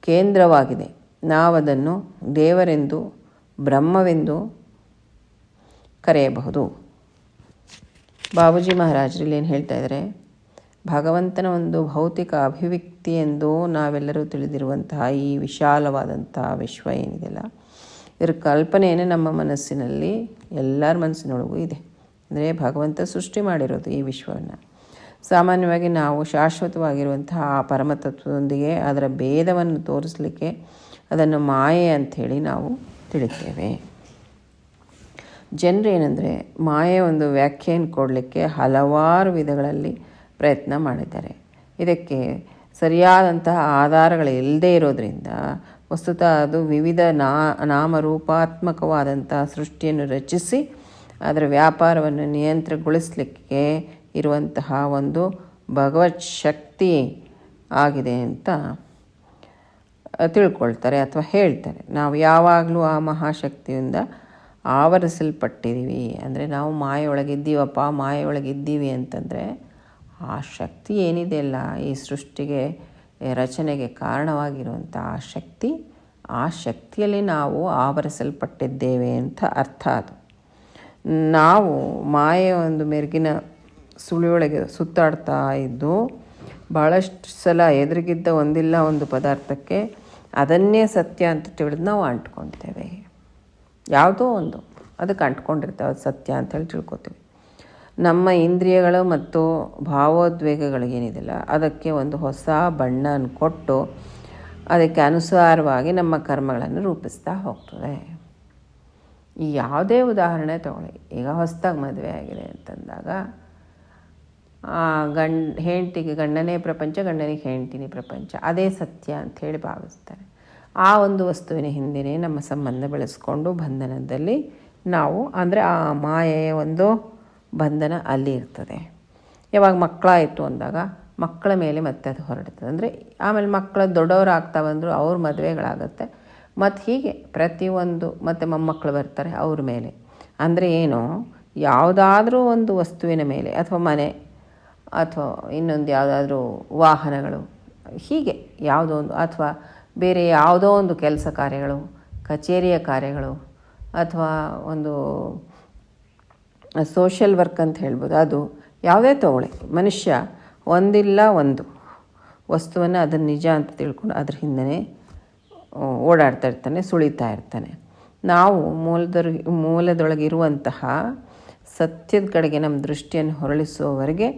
ಕೇಂದ್ರವಾಗಿದೆ. ನಾವದನ್ನು ದೇವರೆಂದು ಬ್ರಹ್ಮವೆಂದು ಕರೆಯಬಹುದು. ಬಾಬೂಜಿ ಮಹಾರಾಜರಲ್ಲಿ ಏನು ಹೇಳ್ತಾ ಇದ್ದಾರೆ, ಭಗವಂತನ ಒಂದು ಭೌತಿಕ ಅಭಿವ್ಯಕ್ತಿ ಎಂದು ನಾವೆಲ್ಲರೂ ತಿಳಿದಿರುವಂತಹ ಈ ವಿಶಾಲವಾದಂತಹ ವಿಶ್ವ ಏನಿದೆಯಲ್ಲ, ಇದರ ಕಲ್ಪನೆಯೇ ನಮ್ಮ ಮನಸ್ಸಿನಲ್ಲಿ, ಎಲ್ಲರ ಮನಸ್ಸಿನೊಳಗೂ ಇದೆ. ಅಂದರೆ ಭಗವಂತ ಸೃಷ್ಟಿ ಮಾಡಿರೋದು ಈ ವಿಶ್ವವನ್ನು. ಸಾಮಾನ್ಯವಾಗಿ ನಾವು ಶಾಶ್ವತವಾಗಿರುವಂತಹ ಆ ಪರಮತತ್ವದೊಂದಿಗೆ ಅದರ ಭೇದವನ್ನು ತೋರಿಸಲಿಕ್ಕೆ ಅದನ್ನು ಮಾಯೆ ಅಂಥೇಳಿ ನಾವು ತಿಳಿತೇವೆ. ಜನರೇನೆಂದರೆ ಮಾಯೆ ಒಂದು ವ್ಯಾಖ್ಯೆಯನ್ನು ಕೊಡಲಿಕ್ಕೆ ಹಲವಾರು ವಿಧಗಳಲ್ಲಿ ಪ್ರಯತ್ನ ಮಾಡಿದ್ದಾರೆ. ಇದಕ್ಕೆ ಸರಿಯಾದಂತಹ ಆಧಾರಗಳಿಲ್ಲದೇ ಇರೋದರಿಂದ ವಸ್ತುತಃ ಅದು ವಿವಿಧ ನಾಮರೂಪಾತ್ಮಕವಾದಂತಹ ಸೃಷ್ಟಿಯನ್ನು ರಚಿಸಿ ಅದರ ವ್ಯಾಪಾರವನ್ನು ನಿಯಂತ್ರಣಗೊಳಿಸಲಿಕ್ಕೆ ಇರುವಂತಹ ಒಂದು ಭಗವತ್ ಶಕ್ತಿ ಆಗಿದೆ ಅಂತ ತಿಳ್ಕೊಳ್ತಾರೆ ಅಥವಾ ಹೇಳ್ತಾರೆ. ನಾವು ಯಾವಾಗಲೂ ಆ ಮಹಾಶಕ್ತಿಯಿಂದ ಆವರಿಸಲ್ಪಟ್ಟಿದ್ದೀವಿ. ಅಂದರೆ ನಾವು ಮಾಯೆಯೊಳಗಿದ್ದೀವಪ್ಪ, ಮಾಯೆಯೊಳಗಿದ್ದೀವಿ ಅಂತಂದರೆ ಆ ಶಕ್ತಿ ಏನಿದೆಯಲ್ಲ, ಈ ಸೃಷ್ಟಿಗೆ ರಚನೆಗೆ ಕಾರಣವಾಗಿರುವಂಥ ಆ ಶಕ್ತಿಯಲ್ಲಿ ನಾವು ಆವರಿಸಲ್ಪಟ್ಟಿದ್ದೇವೆ ಅಂತ ಅರ್ಥ. ಅದು ನಾವು ಮಾಯೆಯ ಒಂದು ಮೆರುಗಿನ ಸುಳಿಯೊಳಗೆ ಸುತ್ತಾಡ್ತಾ ಇದ್ದು ಭಾಳಷ್ಟು ಸಲ ಎದುರಿಗಿದ್ದ ಒಂದಿಲ್ಲ ಒಂದು ಪದಾರ್ಥಕ್ಕೆ ಅದನ್ನೇ ಸತ್ಯ ಅಂತ ತಿಳಿದು ನಾವು ಅಂಟ್ಕೊತೇವೆ. ಯಾವುದೋ ಒಂದು ಅದಕ್ಕೆ ಅಂಟ್ಕೊಂಡಿರ್ತೇವೆ, ಅದು ಸತ್ಯ ಅಂತೇಳಿ ತಿಳ್ಕೊತೀವಿ. ನಮ್ಮ ಇಂದ್ರಿಯಗಳು ಮತ್ತು ಭಾವೋದ್ವೇಗಗಳಿಗೇನಿದೆಯಲ್ಲ, ಅದಕ್ಕೆ ಒಂದು ಹೊಸ ಬಣ್ಣವನ್ನು ಕೊಟ್ಟು ಅದಕ್ಕೆ ಅನುಸಾರವಾಗಿ ನಮ್ಮ ಕರ್ಮಗಳನ್ನು ರೂಪಿಸ್ತಾ ಹೋಗ್ತದೆ. ಈ ಯಾವುದೇ ಉದಾಹರಣೆ ತಗೊಳ್ಳಿ. ಈಗ ಹೊಸದಾಗಿ ಮದುವೆ ಆಗಿದೆ ಅಂತಂದಾಗ ಹೆಂಡತಿಗೆ ಗಂಡನೇ ಪ್ರಪಂಚ, ಗಂಡನಿಗೆ ಹೆಂಡತಿನೇ ಪ್ರಪಂಚ, ಅದೇ ಸತ್ಯ ಅಂಥೇಳಿ ಭಾವಿಸ್ತಾರೆ. ಆ ಒಂದು ವಸ್ತುವಿನ ಹಿಂದೆಯೇ ನಮ್ಮ ಸಂಬಂಧ ಬೆಳೆಸ್ಕೊಂಡು ಬಂಧನದಲ್ಲಿ ನಾವು, ಅಂದರೆ ಆ ಮಾಯೆಯ ಒಂದು ಬಂಧನ ಅಲ್ಲಿ ಇರ್ತದೆ. ಯಾವಾಗ ಮಕ್ಕಳಾಯಿತು ಅಂದಾಗ ಮಕ್ಕಳ ಮೇಲೆ ಮತ್ತೆ ಅದು ಹೊರಡ್ತದೆ. ಅಂದರೆ ಆಮೇಲೆ ಮಕ್ಕಳು ದೊಡ್ಡವರು ಆಗ್ತಾ ಬಂದರು, ಅವ್ರ ಮದುವೆಗಳಾಗುತ್ತೆ, ಮತ್ತು ಹೀಗೆ ಪ್ರತಿಯೊಂದು ಮತ್ತು ಮೊಮ್ಮಕ್ಕಳು ಬರ್ತಾರೆ ಅವ್ರ ಮೇಲೆ. ಅಂದರೆ ಏನು, ಯಾವುದಾದ್ರೂ ಒಂದು ವಸ್ತುವಿನ ಮೇಲೆ ಅಥವಾ ಮನೆ ಅಥವಾ ಇನ್ನೊಂದು ಯಾವುದಾದ್ರೂ ವಾಹನಗಳು, ಹೀಗೆ ಯಾವುದೋ ಒಂದು, ಅಥವಾ ಬೇರೆ ಯಾವುದೋ ಒಂದು ಕೆಲಸ ಕಾರ್ಯಗಳು, ಕಚೇರಿಯ ಕಾರ್ಯಗಳು, ಅಥವಾ ಒಂದು ಸೋಷಿಯಲ್ ವರ್ಕ್ ಅಂತ ಹೇಳ್ಬೋದು, ಅದು ಯಾವುದೇ ತಗೊಳ್ಳಿ. ಮನುಷ್ಯ ಒಂದಿಲ್ಲ ಒಂದು ವಸ್ತುವನ್ನು ಅದನ್ನು ನಿಜ ಅಂತ ತಿಳ್ಕೊಂಡು ಅದ್ರ ಹಿಂದೆ ಓಡಾಡ್ತಾ ಇರ್ತಾನೆ, ಸುಳಿತಾ ಇರ್ತಾನೆ. ನಾವು ಮೂಲದೊಳಗಿರುವಂತಹ ಸತ್ಯದ ಕಡೆಗೆ ನಮ್ಮ ದೃಷ್ಟಿಯನ್ನು ಹೊರಳಿಸುವವರೆಗೆ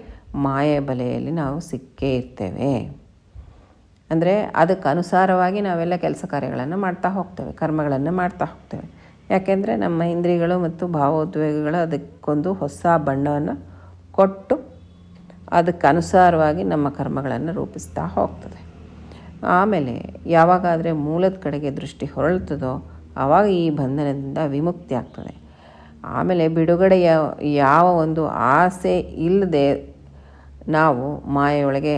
ಮಾಯೆ ಬಲೆಯಲ್ಲಿ ನಾವು ಸಿಕ್ಕೇ ಇರ್ತೇವೆ. ಅಂದರೆ ಅದಕ್ಕೆ ಅನುಸಾರವಾಗಿ ನಾವೆಲ್ಲ ಕೆಲಸ ಕಾರ್ಯಗಳನ್ನು ಮಾಡ್ತಾ ಹೋಗ್ತೇವೆ, ಕರ್ಮಗಳನ್ನು ಮಾಡ್ತಾ ಹೋಗ್ತೇವೆ. ಯಾಕೆಂದರೆ ನಮ್ಮ ಇಂದ್ರಿಯಗಳು ಮತ್ತು ಭಾವೋದ್ವೇಗಗಳು ಅದಕ್ಕೊಂದು ಹೊಸ ಬಣ್ಣವನ್ನು ಕೊಟ್ಟು ಅದಕ್ಕೆ ಅನುಸಾರವಾಗಿ ನಮ್ಮ ಕರ್ಮಗಳನ್ನು ರೂಪಿಸ್ತಾ ಹೋಗ್ತದೆ. ಆಮೇಲೆ ಯಾವಾಗಾದರೆ ಮೂಲದ ಕಡೆಗೆ ದೃಷ್ಟಿ ಹೊರಳ್ತದೋ ಆವಾಗ ಈ ಬಂಧನದಿಂದ ವಿಮುಕ್ತಿ ಆಗ್ತದೆ. ಆಮೇಲೆ ಬಿಡುಗಡೆಯ ಯಾವ ಒಂದು ಆಸೆ ಇಲ್ಲದೆ ನಾವು ಮಾಯೆಯೊಳಗೆ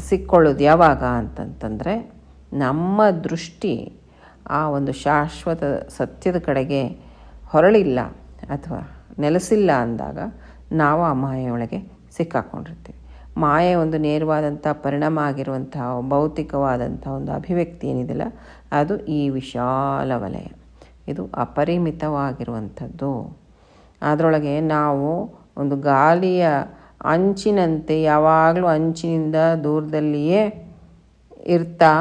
ಸಿಕ್ಕೊಳ್ಳೋದು ಯಾವಾಗ ಅಂತಂತಂದರೆ, ನಮ್ಮ ದೃಷ್ಟಿ ಆ ಒಂದು ಶಾಶ್ವತ ಸತ್ಯದ ಕಡೆಗೆ ಹೊರಳಿಲ್ಲ ಅಥವಾ ನೆಲೆಸಿಲ್ಲ ಅಂದಾಗ ನಾವು ಆ ಮಾಯೆಯೊಳಗೆ ಸಿಕ್ಕಾಕೊಂಡಿರ್ತೀವಿ. ಮಾಯೆ ಒಂದು ನೇರವಾದಂಥ ಪರಿಣಾಮ ಆಗಿರುವಂಥ ಭೌತಿಕವಾದಂಥ ಒಂದು ಅಭಿವ್ಯಕ್ತಿ ಏನಿದೆಯಲ್ಲ, ಅದು ಈ ವಿಶಾಲ ವಲಯ. ಇದು ಅಪರಿಮಿತವಾಗಿರುವಂಥದ್ದು. ಅದರೊಳಗೆ ನಾವು ಒಂದು ಗಾಳಿಯ ಅಂಚಿನಂತೆ ಯಾವಾಗಲೂ ಅಂಚಿನಿಂದ ದೂರದಲ್ಲಿಯೇ ಇರ್ತಾ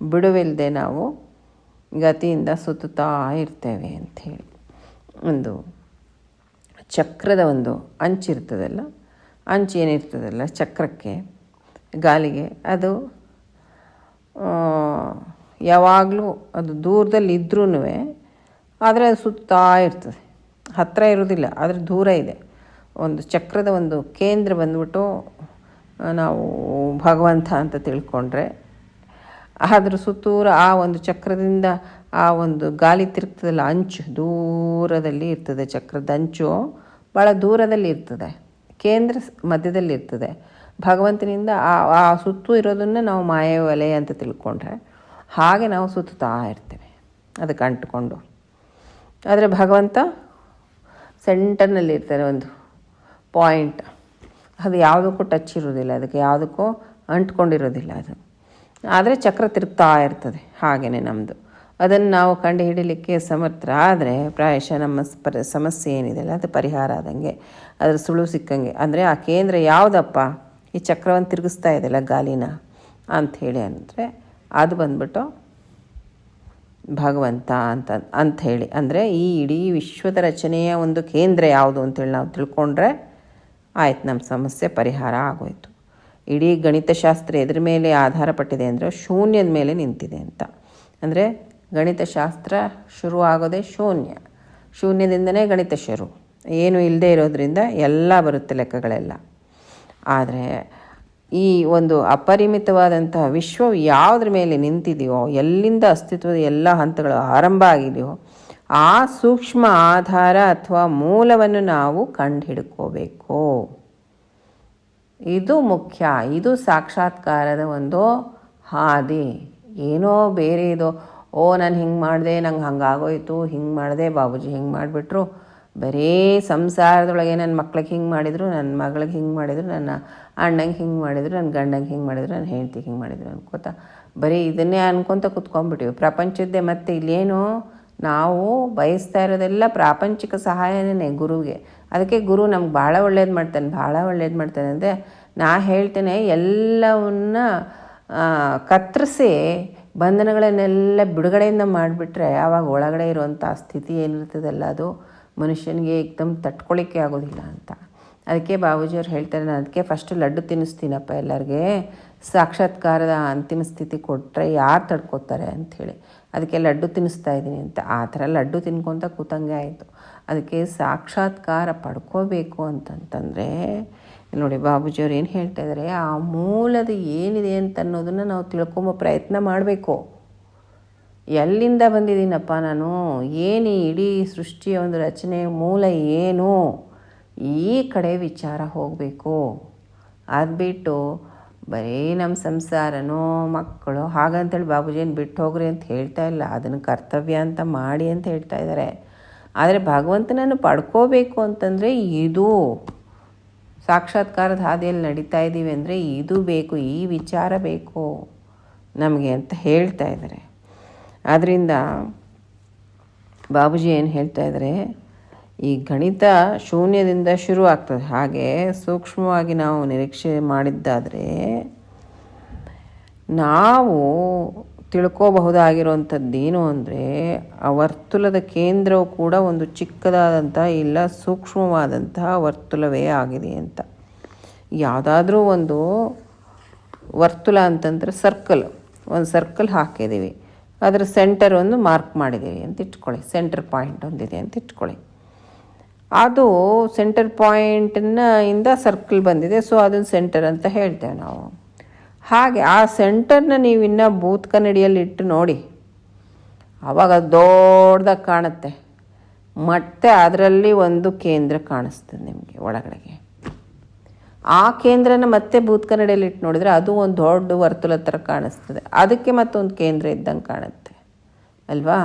ಬಿಡುವಿಲ್ಲದೆ ನಾವು ಗತಿಯಿಂದ ಸುತ್ತುತ್ತಾ ಇರ್ತೇವೆ ಅಂಥೇಳಿ. ಒಂದು ಚಕ್ರದ ಒಂದು ಅಂಚಿರ್ತದಲ್ಲ, ಅಂಚು ಏನಿರ್ತದಲ್ಲ ಚಕ್ರಕ್ಕೆ, ಗಾಲಿಗೆ, ಅದು ಯಾವಾಗಲೂ ಅದು ದೂರದಲ್ಲಿ ಇದ್ರೂ ಆದರೆ ಅದು ಸುತ್ತಾ ಇರ್ತದೆ, ಹತ್ತಿರ ಇರೋದಿಲ್ಲ, ಆದರೆ ದೂರ ಇದೆ. ಒಂದು ಚಕ್ರದ ಒಂದು ಕೇಂದ್ರ ಬಂದ್ಬಿಟ್ಟು ನಾವು ಭಗವಂತ ಅಂತ ತಿಳ್ಕೊಂಡ್ರೆ, ಅದ್ರ ಸುತ್ತೂರ ಆ ಒಂದು ಚಕ್ರದಿಂದ ಆ ಒಂದು ಗಾಲಿ ತಿರುಗ್ತದಲ್ಲ, ಅಂಚು ದೂರದಲ್ಲಿ ಇರ್ತದೆ. ಚಕ್ರದ ಅಂಚು ಭಾಳ ದೂರದಲ್ಲಿ ಇರ್ತದೆ, ಕೇಂದ್ರ ಮಧ್ಯದಲ್ಲಿ ಇರ್ತದೆ. ಭಗವಂತನಿಂದ ಆ ಸುತ್ತು ಇರೋದನ್ನು ನಾವು ಮಾಯೆ ವಲಯ ಅಂತ ತಿಳ್ಕೊಂಡ್ರೆ ಹಾಗೆ ನಾವು ಸುತ್ತಾ ಇರ್ತೇವೆ ಅದಕ್ಕೆ ಅಂಟ್ಕೊಂಡು. ಆದರೆ ಭಗವಂತ ಸೆಂಟರ್ನಲ್ಲಿ ಇರ್ತಾರೆ, ಒಂದು ಪಾಯಿಂಟ್. ಅದು ಯಾವುದಕ್ಕೂ ಟಚ್ ಇರೋದಿಲ್ಲ, ಅದಕ್ಕೆ ಯಾವುದಕ್ಕೂ ಅಂಟ್ಕೊಂಡಿರೋದಿಲ್ಲ ಅದು. ಆದರೆ ಚಕ್ರ ತಿರುಗ್ತಾ ಇರ್ತದೆ. ಹಾಗೆಯೇ ನಮ್ಮದು ಅದನ್ನು ನಾವು ಕಂಡು ಹಿಡಿಲಿಕ್ಕೆ ಸಮರ್ಥರಾದರೆ ಪ್ರಾಯಶಃ ನಮ್ಮ ಸಮಸ್ಯೆ ಏನಿದೆಯಲ್ಲ ಅದು ಪರಿಹಾರ ಆದಂಗೆ, ಅದ್ರ ಸುಳು ಸಿಕ್ಕಂಗೆ. ಅಂದರೆ ಆ ಕೇಂದ್ರ ಯಾವುದಪ್ಪ ಈ ಚಕ್ರವನ್ನು ತಿರುಗಿಸ್ತಾ ಇದೆಯಲ್ಲ ಗಾಲಿನ ಅಂಥೇಳಿ ಅಂದರೆ ಅದು ಬಂದ್ಬಿಟ್ಟು ಭಗವಂತ ಅಂಥೇಳಿ. ಅಂದರೆ ಈ ಇಡೀ ವಿಶ್ವದ ರಚನೆಯ ಒಂದು ಕೇಂದ್ರ ಯಾವುದು ಅಂತೇಳಿ ನಾವು ತಿಳ್ಕೊಂಡ್ರೆ ಆಯ್ತು, ನಮ್ಮ ಸಮಸ್ಯೆ ಪರಿಹಾರ ಆಗೋಯ್ತು. ಇಡೀ ಗಣಿತಶಾಸ್ತ್ರ ಎದ್ರ ಮೇಲೆ ಆಧಾರ ಪಟ್ಟಿದೆ ಅಂದರೆ ಶೂನ್ಯದ ಮೇಲೆ ನಿಂತಿದೆ ಅಂತ. ಅಂದರೆ ಗಣಿತಶಾಸ್ತ್ರ ಶುರು ಆಗೋದೇ ಶೂನ್ಯದಿಂದನೇ ಗಣಿತ ಶುರು. ಏನು ಇಲ್ಲದೆ ಇರೋದ್ರಿಂದ ಎಲ್ಲ ಬರುತ್ತೆ ಲೆಕ್ಕಗಳೆಲ್ಲ. ಆದರೆ ಈ ಒಂದು ಅಪರಿಮಿತವಾದಂತಹ ವಿಶ್ವವು ಯಾವುದ್ರ ಮೇಲೆ ನಿಂತಿದೆಯೋ, ಎಲ್ಲಿಂದ ಅಸ್ತಿತ್ವದ ಎಲ್ಲ ಹಂತಗಳು ಆರಂಭ ಆಗಿದೆಯೋ ಆ ಸೂಕ್ಷ್ಮ ಆಧಾರ ಅಥವಾ ಮೂಲವನ್ನು ನಾವು ಕಂಡು ಹಿಡ್ಕೋಬೇಕು. ಇದು ಮುಖ್ಯ. ಇದು ಸಾಕ್ಷಾತ್ಕಾರದ ಒಂದು ಹಾದಿ. ಏನೋ ಬೇರೆ ಇದು, ಓ ನಾನು ಹಿಂಗೆ ಮಾಡಿದೆ, ನಂಗೆ ಹಂಗಾಗೋಯ್ತು, ಹಿಂಗೆ ಮಾಡಿದೆ, ಬಾಬೂಜಿ ಹಿಂಗೆ ಮಾಡಿಬಿಟ್ರು, ಬರೀ ಸಂಸಾರದೊಳಗೆ ನನ್ನ ಮಕ್ಳಿಗೆ ಹಿಂಗೆ ಮಾಡಿದರು, ನನ್ನ ಮಗಳಿಗೆ ಹಿಂಗೆ ಮಾಡಿದರು, ನನ್ನ ಅಣ್ಣಂಗೆ ಹಿಂಗೆ ಮಾಡಿದರು, ನನ್ನ ಗಂಡಂಗೆ ಹಿಂಗೆ ಮಾಡಿದರು, ನನ್ನ ಹೆಂಡ್ತಿಗೆ ಹಿಂಗೆ ಮಾಡಿದರು ಅನ್ಕೋತಾ ಬರೀ ಇದನ್ನೇ ಅನ್ಕೊತ ಕುತ್ಕೊಂಡ್ಬಿಟ್ಟಿವಿ. ಪ್ರಪಂಚದ್ದೇ ಮತ್ತೆ ಇಲ್ಲೇನು ನಾವು ಬಯಸ್ತಾ ಇರೋದೆಲ್ಲ ಪ್ರಾಪಂಚಿಕ ಸಹಾಯನೇ ಗುರುವಿಗೆ. ಅದಕ್ಕೆ ಗುರು ನಮ್ಗೆ ಭಾಳ ಒಳ್ಳೇದು ಮಾಡ್ತಾನೆ ಅಂದರೆ ನಾ ಹೇಳ್ತೇನೆ, ಎಲ್ಲವನ್ನ ಕತ್ತರಿಸಿ ಬಂಧನಗಳನ್ನೆಲ್ಲ ಬಿಡುಗಡೆಯಿಂದ ಮಾಡಿಬಿಟ್ರೆ ಆವಾಗ ಒಳಗಡೆ ಇರುವಂಥ ಸ್ಥಿತಿ ಏನಿರ್ತದಲ್ಲ ಅದು ಮನುಷ್ಯನಿಗೆ ಏಕ್ದಮ್ ತಟ್ಕೊಳ್ಳಿಕ್ಕೆ ಆಗೋದಿಲ್ಲ ಅಂತ. ಅದಕ್ಕೆ ಬಾಬೂಜಿಯವ್ರು ಹೇಳ್ತಾರೆ, ನಾನು ಅದಕ್ಕೆ ಫಸ್ಟು ಲಡ್ಡು ತಿನ್ನಿಸ್ತೀನಪ್ಪ ಎಲ್ಲರಿಗೆ, ಸಾಕ್ಷಾತ್ಕಾರದ ಅಂತಿಮ ಸ್ಥಿತಿ ಕೊಟ್ಟರೆ ಯಾರು ತಡ್ಕೋತಾರೆ ಅಂಥೇಳಿ ಅದಕ್ಕೆ ಲಡ್ಡು ತಿನ್ನಿಸ್ತಾ ಇದ್ದೀನಿ ಅಂತ. ಆ ಥರ ಲಡ್ಡು ತಿನ್ಕೊತ ಕೂತಂಗೆ ಆಯಿತು. ಅದಕ್ಕೆ ಸಾಕ್ಷಾತ್ಕಾರ ಪಡ್ಕೋಬೇಕು ಅಂತಂತಂದರೆ ನೋಡಿ ಬಾಬೂಜಿಯವ್ರು ಏನು ಹೇಳ್ತಾ ಇದ್ದಾರೆ, ಆ ಮೂಲದ ಏನಿದೆ ಅಂತ ಅನ್ನೋದನ್ನು ನಾವು ತಿಳ್ಕೊಂಬೋ ಪ್ರಯತ್ನ ಮಾಡಬೇಕು. ಎಲ್ಲಿಂದ ಬಂದಿದ್ದೀನಪ್ಪ ನಾನು, ಏನು ಇಡೀ ಸೃಷ್ಟಿಯ ಒಂದು ರಚನೆ ಮೂಲ ಏನು, ಈ ಕಡೆ ವಿಚಾರ ಹೋಗಬೇಕು. ಅದು ಬಿಟ್ಟು ಬರೀ ನಮ್ಮ ಸಂಸಾರನೋ ಮಕ್ಕಳು ಹಾಗಂತೇಳಿ ಬಾಬೂಜಿಯನ್ನು ಬಿಟ್ಟು ಹೋಗ್ರಿ ಅಂತ ಹೇಳ್ತಾ ಇಲ್ಲ, ಅದನ್ನು ಕರ್ತವ್ಯ ಅಂತ ಮಾಡಿ ಅಂತ ಹೇಳ್ತಾ ಇದ್ದಾರೆ. ಆದರೆ ಭಗವಂತನನ್ನು ಪಡ್ಕೋಬೇಕು ಅಂತಂದರೆ ಇದು ಸಾಕ್ಷಾತ್ಕಾರದ ಹಾದಿಯಲ್ಲಿ ನಡೀತಾ ಇದ್ದೀವಿ ಅಂದರೆ ಇದು ಬೇಕು, ಈ ವಿಚಾರ ಬೇಕು ನಮಗೆ ಅಂತ ಹೇಳ್ತಾ ಇದ್ದಾರೆ. ಆದ್ದರಿಂದ ಬಾಬೂಜಿ ಏನು ಹೇಳ್ತಾ ಇದ್ದಾರೆ, ಈ ಗಣಿತ ಶೂನ್ಯದಿಂದ ಶುರು ಆಗ್ತದೆ. ಹಾಗೆ ಸೂಕ್ಷ್ಮವಾಗಿ ನಾವು ನಿರೀಕ್ಷೆ ಮಾಡಿದ್ದಾದರೆ ನಾವು ತಿಳ್ಕೋಬಹುದಾಗಿರುವಂಥದ್ದೇನು ಅಂದರೆ, ಆ ವರ್ತುಲದ ಕೇಂದ್ರವು ಕೂಡ ಒಂದು ಚಿಕ್ಕದಾದಂಥ ಇಲ್ಲ ಸೂಕ್ಷ್ಮವಾದಂತಹ ವರ್ತುಲವೇ ಆಗಿದೆ ಅಂತ. ಯಾವುದಾದ್ರೂ ಒಂದು ವರ್ತುಲ ಅಂತಂದರೆ ಒಂದು ಸರ್ಕಲ್ ಹಾಕಿದ್ದೀವಿ, ಅದರ ಸೆಂಟರ್ ಒಂದು ಮಾರ್ಕ್ ಮಾಡಿದ್ದೀವಿ ಅಂತ ಇಟ್ಕೊಳ್ಳಿ, ಸೆಂಟರ್ ಪಾಯಿಂಟ್ ಒಂದಿದೆ ಅಂತ ಇಟ್ಕೊಳ್ಳಿ. ಅದು ಸೆಂಟರ್ ಪಾಯಿಂಟಿಂದ ಸರ್ಕಲ್ ಬಂದಿದೆ, ಸೊ ಅದನ್ನು ಸೆಂಟರ್ ಅಂತ ಹೇಳ್ತೇವೆ ನಾವು. ಹಾಗೆ ಆ ಸೆಂಟರ್ನ ನೀವು ಇನ್ನೂ ಬೂತ್ ಕನ್ನಡಿಯಲ್ಲಿ ಇಟ್ಟು ನೋಡಿ, ಆವಾಗ ದೊಡ್ಡದಾಗಿ ಕಾಣುತ್ತೆ. ಮತ್ತೆ ಅದರಲ್ಲಿ ಒಂದು ಕೇಂದ್ರ ಕಾಣಿಸ್ತದೆ ನಿಮಗೆ ಒಳಗಡೆಗೆ. ಆ ಕೇಂದ್ರನ ಮತ್ತೆ ಬೂತ್ ಕನ್ನಡಿಯಲ್ಲಿ ಇಟ್ಟು ನೋಡಿದರೆ ಅದು ಒಂದು ದೊಡ್ಡ ವರ್ತುಲ ಥರ ಕಾಣಿಸ್ತದೆ, ಅದಕ್ಕೆ ಮತ್ತೊಂದು ಕೇಂದ್ರ ಇದ್ದಂಗೆ ಕಾಣುತ್ತೆ ಅಲ್ವಾ.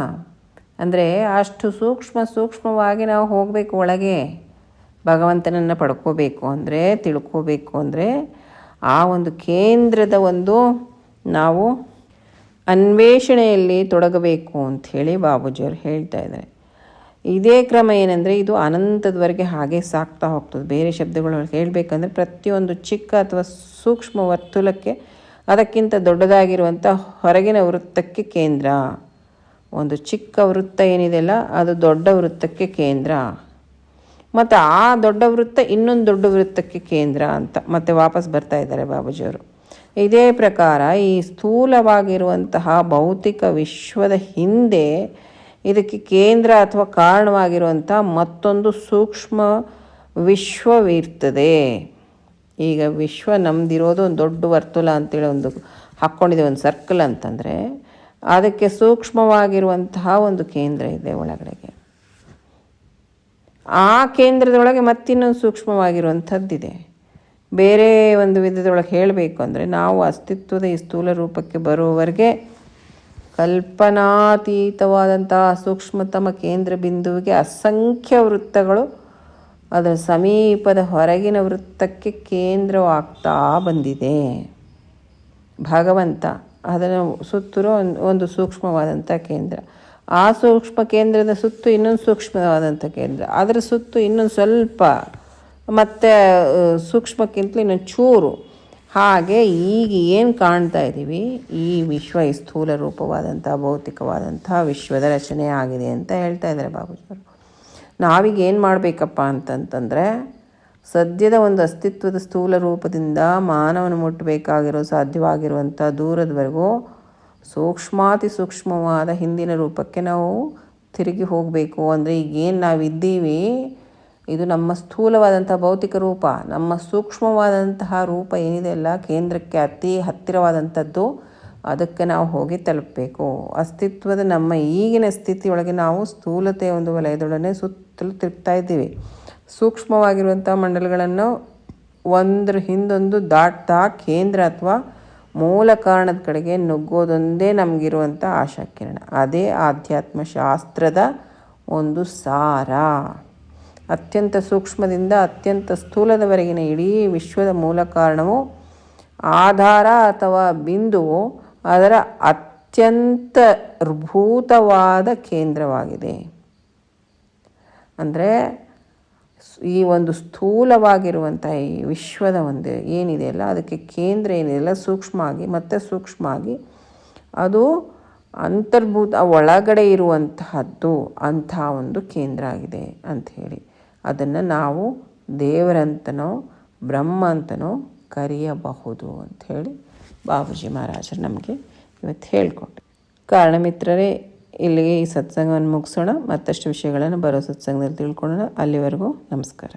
ಅಂದರೆ ಅಷ್ಟು ಸೂಕ್ಷ್ಮವಾಗಿ ನಾವು ಹೋಗಬೇಕು ಒಳಗೆ. ಭಗವಂತನನ್ನು ಪಡ್ಕೋಬೇಕು ಅಂದರೆ, ತಿಳ್ಕೋಬೇಕು ಅಂದರೆ ಆ ಒಂದು ಕೇಂದ್ರದ ಒಂದು ನಾವು ಅನ್ವೇಷಣೆಯಲ್ಲಿ ತೊಡಗಬೇಕು ಅಂಥೇಳಿ ಬಾಬೂಜಿಯವರು ಹೇಳ್ತಾ ಇದ್ದಾರೆ. ಇದೇ ಕ್ರಮ ಏನಂದರೆ ಇದು ಅನಂತದವರೆಗೆ ಹಾಗೆ ಸಾಕ್ತಾ ಹೋಗ್ತದೆ. ಬೇರೆ ಶಬ್ದಗಳು ಹೇಳಬೇಕಂದ್ರೆ ಪ್ರತಿಯೊಂದು ಚಿಕ್ಕ ಅಥವಾ ಸೂಕ್ಷ್ಮ ವರ್ತುಲಕ್ಕೆ ಅದಕ್ಕಿಂತ ದೊಡ್ಡದಾಗಿರುವಂಥ ಹೊರಗಿನ ವೃತ್ತಕ್ಕೆ ಕೇಂದ್ರ, ಒಂದು ಚಿಕ್ಕ ವೃತ್ತ ಏನಿದೆಯಲ್ಲ ಅದು ದೊಡ್ಡ ವೃತ್ತಕ್ಕೆ ಕೇಂದ್ರ, ಮತ್ತು ಆ ದೊಡ್ಡ ವೃತ್ತ ಇನ್ನೊಂದು ದೊಡ್ಡ ವೃತ್ತಕ್ಕೆ ಕೇಂದ್ರ ಅಂತ ಮತ್ತೆ ವಾಪಸ್ ಬರ್ತಾ ಇದ್ದಾರೆ ಬಾಬೂಜಿಯವರು. ಇದೇ ಪ್ರಕಾರ ಈ ಸ್ಥೂಲವಾಗಿರುವಂತಹ ಭೌತಿಕ ವಿಶ್ವದ ಹಿಂದೆ ಇದಕ್ಕೆ ಕೇಂದ್ರ ಅಥವಾ ಕಾರಣವಾಗಿರುವಂಥ ಮತ್ತೊಂದು ಸೂಕ್ಷ್ಮ ವಿಶ್ವವಿರ್ತದೆ. ಈಗ ವಿಶ್ವ ನಮ್ಮದಿರೋದು ಒಂದು ದೊಡ್ಡ ವರ್ತುಲ ಅಂತೇಳಿ ಒಂದು ಹಾಕ್ಕೊಂಡಿದೆ, ಒಂದು ಸರ್ಕಲ್ ಅಂತಂದರೆ ಅದಕ್ಕೆ ಸೂಕ್ಷ್ಮವಾಗಿರುವಂತಹ ಒಂದು ಕೇಂದ್ರ ಇದೆ ಒಳಗಡೆಗೆ. ಆ ಕೇಂದ್ರದೊಳಗೆ ಮತ್ತಿನ್ನೊಂದು ಸೂಕ್ಷ್ಮವಾಗಿರುವಂಥದ್ದಿದೆ. ಬೇರೆ ಒಂದು ವಿಧದೊಳಗೆ ಹೇಳಬೇಕು ಅಂದರೆ ನಾವು ಅಸ್ತಿತ್ವದ ಈ ಸ್ಥೂಲ ರೂಪಕ್ಕೆ ಬರುವವರೆಗೆ ಕಲ್ಪನಾತೀತವಾದಂತಹ ಸೂಕ್ಷ್ಮತಮ ಕೇಂದ್ರ ಬಿಂದುವಿಗೆ ಅಸಂಖ್ಯ ವೃತ್ತಗಳು ಅದರ ಸಮೀಪದ ಹೊರಗಿನ ವೃತ್ತಕ್ಕೆ ಕೇಂದ್ರವಾಗ್ತಾ ಬಂದಿದೆ. ಭಗವಂತ ಅದನ್ನು ಸುತ್ತಿರೋ ಒಂದು ಸೂಕ್ಷ್ಮವಾದಂಥ ಕೇಂದ್ರ, ಆ ಸೂಕ್ಷ್ಮ ಕೇಂದ್ರದ ಸುತ್ತು ಇನ್ನೊಂದು ಸೂಕ್ಷ್ಮವಾದಂಥ ಕೇಂದ್ರ, ಅದರ ಸುತ್ತು ಇನ್ನೊಂದು ಸ್ವಲ್ಪ ಮತ್ತು ಸೂಕ್ಷ್ಮಕ್ಕಿಂತಲೂ ಇನ್ನೊಂದು ಚೂರು. ಹಾಗೆ ಈಗ ಏನು ಕಾಣ್ತಾ ಇದ್ದೀವಿ, ಈ ವಿಶ್ವ ಈ ಸ್ಥೂಲ ರೂಪವಾದಂಥ ಭೌತಿಕವಾದಂಥ ವಿಶ್ವದ ರಚನೆ ಆಗಿದೆ ಅಂತ ಹೇಳ್ತಾ ಇದ್ದಾರೆ ಬಾಬೂಜಿಯವರು. ನಾವೀಗ ಏನು ಮಾಡಬೇಕಪ್ಪ ಅಂತಂತಂದರೆ, ಸದ್ಯದ ಒಂದು ಅಸ್ತಿತ್ವದ ಸ್ಥೂಲ ರೂಪದಿಂದ ಮಾನವನ ಮುಟ್ಟಬೇಕಾಗಿರೋ ಸಾಧ್ಯವಾಗಿರುವಂಥ ದೂರದವರೆಗೂ ಸೂಕ್ಷ್ಮಾತಿ ಸೂಕ್ಷ್ಮವಾದ ಹಿಂದಿನ ರೂಪಕ್ಕೆ ನಾವು ತಿರುಗಿ ಹೋಗಬೇಕು. ಅಂದರೆ ಈಗೇನು ನಾವಿದ್ದೀವಿ ಇದು ನಮ್ಮ ಸ್ಥೂಲವಾದಂಥ ಭೌತಿಕ ರೂಪ, ನಮ್ಮ ಸೂಕ್ಷ್ಮವಾದಂತಹ ರೂಪ ಏನಿದೆ ಅಲ್ಲ ಕೇಂದ್ರಕ್ಕೆ ಅತಿ ಹತ್ತಿರವಾದಂಥದ್ದು, ಅದಕ್ಕೆ ನಾವು ಹೋಗಿ ತಲುಪಬೇಕು. ಅಸ್ತಿತ್ವದ ನಮ್ಮ ಈಗಿನ ಸ್ಥಿತಿಯೊಳಗೆ ನಾವು ಸ್ಥೂಲತೆಯ ಒಂದು ವಲಯದೊಡನೆ ಸುತ್ತಲೂ ತಿರುಗ್ತಾ ಇದ್ದೀವಿ. ಸೂಕ್ಷ್ಮವಾಗಿರುವಂಥ ಮಂಡಲಗಳನ್ನು ಒಂದರ ಹಿಂದೊಂದು ದಾಟ್ತಾ ಕೇಂದ್ರ ಅಥವಾ ಮೂಲ ಕಾರಣದ ಕಡೆಗೆ ನುಗ್ಗೋದೊಂದೇ ನಮಗಿರುವಂಥ ಆಶಾಕಿರಣ. ಅದೇ ಆಧ್ಯಾತ್ಮ ಶಾಸ್ತ್ರದ ಒಂದು ಸಾರ. ಅತ್ಯಂತ ಸೂಕ್ಷ್ಮದಿಂದ ಅತ್ಯಂತ ಸ್ಥೂಲದವರೆಗಿನ ಇಡೀ ವಿಶ್ವದ ಮೂಲ ಕಾರಣವು ಆಧಾರ ಅಥವಾ ಬಿಂದುವು ಅದರ ಅತ್ಯಂತ ಭೂತವಾದ ಕೇಂದ್ರವಾಗಿದೆ. ಅಂದರೆ ಈ ಒಂದು ಸ್ಥೂಲವಾಗಿರುವಂಥ ಈ ವಿಶ್ವದ ಒಂದು ಏನಿದೆಯಲ್ಲ ಅದಕ್ಕೆ ಕೇಂದ್ರ ಏನಿದೆಯಲ್ಲ ಸೂಕ್ಷ್ಮ ಆಗಿ ಮತ್ತೆ ಸೂಕ್ಷ್ಮ ಆಗಿ ಅದು ಅಂತರ್ಭೂತ ಒಳಗಡೆ ಇರುವಂತಹದ್ದು ಅಂಥ ಒಂದು ಕೇಂದ್ರ ಆಗಿದೆ ಅಂಥೇಳಿ ಅದನ್ನು ನಾವು ದೇವರಂತನೋ ಬ್ರಹ್ಮ ಅಂತನೋ ಕರೆಯಬಹುದು ಅಂಥೇಳಿ ಬಾಬೂಜಿ ಮಹಾರಾಜರು ನಮಗೆ ಇವತ್ತು ಹೇಳಿಕೊಟ್ಟೆ. ಕಾರಣ ಮಿತ್ರರೇ, ಇಲ್ಲಿಗೆ ಈ ಸತ್ಸಂಗವನ್ನು ಮುಗಿಸೋಣ. ಮತ್ತಷ್ಟು ವಿಷಯಗಳನ್ನು ಬರೋ ಸತ್ಸಂಗದಲ್ಲಿ ತಿಳ್ಕೊಳ್ಳೋಣ. ಅಲ್ಲಿವರೆಗೂ ನಮಸ್ಕಾರ.